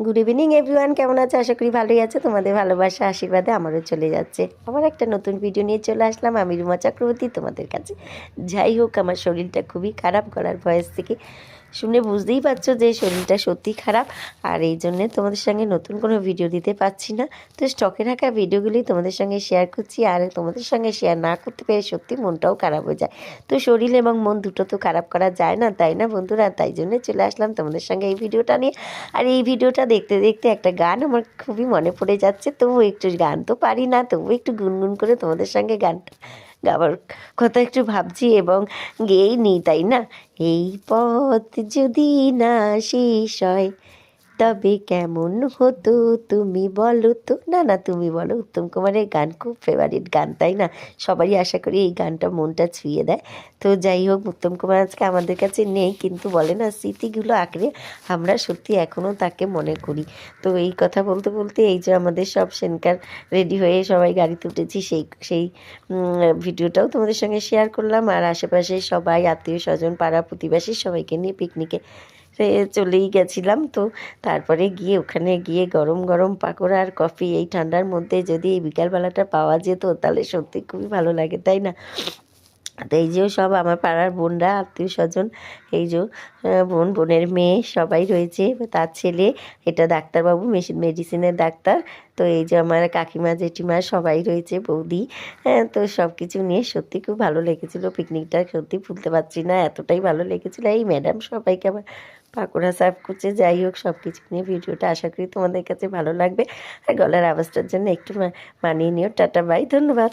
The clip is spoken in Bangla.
গুড ইভিনিং এভরিওয়ান, কেমন আছে? আশা করি ভালোই আছে। তোমাদের ভালোবাসা আশীর্বাদে আমারও চলে যাচ্ছে। আবার একটা নতুন ভিডিও নিয়ে চলে আসলাম আমি, রুমা চক্রবর্তী, তোমাদের কাছে। যাই হোক, আমার শরীরটা খুবই খারাপ, গলার ভয়েস থেকে শুনে বুঝতেই পারছো যে শরীরটা সত্যি খারাপ। আর এই জন্যে তোমাদের সঙ্গে নতুন কোনো ভিডিও দিতে পারছি না। তো স্টকে রাখা ভিডিওগুলি তোমাদের সঙ্গে শেয়ার করছি, আর তোমাদের সঙ্গে শেয়ার না করতে পেরে সত্যি মনটাও খারাপ হয়ে যায়। তো শরীর এবং মন দুটো তো খারাপ করা যায় না, তাই না বন্ধুরা? তাই জন্য চলে আসলাম তোমাদের সঙ্গে এই ভিডিওটা নিয়ে। আর এই ভিডিওটা দেখতে দেখতে একটা গান আমার খুবই মনে পড়ে যাচ্ছে। তবু একটু, গান তো পারি না, তবু একটু গুনগুন করে তোমাদের সঙ্গে গানটা গাবার কথা একটু ভাবছি এবং গেয়েই নিই, তাই না? এই পথ যদি না শেষ হয় তবে কেমন হতো তুমি বলো তো। না না, তুমি বলো, উত্তম কুমারের গান খুব ফেভারিট গান, তাই না? সবারই আশা করি এই গানটা মনটা ছুঁয়ে দেয়। তো যাই হোক, উত্তম কুমার আজকে আমাদের কাছে নেই, কিন্তু বলে না, স্মৃতিগুলো আঁকড়ে আমরা সত্যি এখনও তাকে মনে করি। তো এই কথা বলতে বলতে এই যে আমাদের সব সেনকার রেডি হয়ে সবাই গাড়িতে উঠেছি, সেই সেই ভিডিওটাও তোমাদের সঙ্গে শেয়ার করলাম। আর আশেপাশে সবাই, আত্মীয় স্বজন, পাড়া প্রতিবেশী সবাইকে নিয়ে পিকনিকে চলেই গেছিলাম। তো তারপরে গিয়ে ওখানে গিয়ে গরম গরম পাকোড়া আর কফি এই ঠান্ডার মধ্যে যদি এই বিকালবেলাটা পাওয়া যেত তাহলে সত্যি খুবই ভালো লাগে, তাই না? তো এই যে সব আমার পাড়ার বোনরা, আত্মীয় স্বজন, এই যে বোনের মেয়ে সবাই রয়েছে, তার ছেলে, এটা ডাক্তারবাবু, মেডিসিনের ডাক্তার। তো এই যে আমার কাকিমা, জেঠিমা সবাই রয়েছে, বৌদি। হ্যাঁ, তো সব কিছু নিয়ে সত্যি খুব ভালো লেগেছিলো পিকনিকটা। সত্যি ভুলতে পারছি না, এতটাই ভালো লেগেছিলো। এই ম্যাডাম সবাইকে আবার পাকোড়া সার্ভ করছে। যাই হোক, সব কিছু নিয়ে ভিডিওটা আশা করি তোমাদের কাছে ভালো লাগবে। আর গলার আওয়াজটার জন্য একটু মানিয়ে নিও। টাটা, বাই, ধন্যবাদ।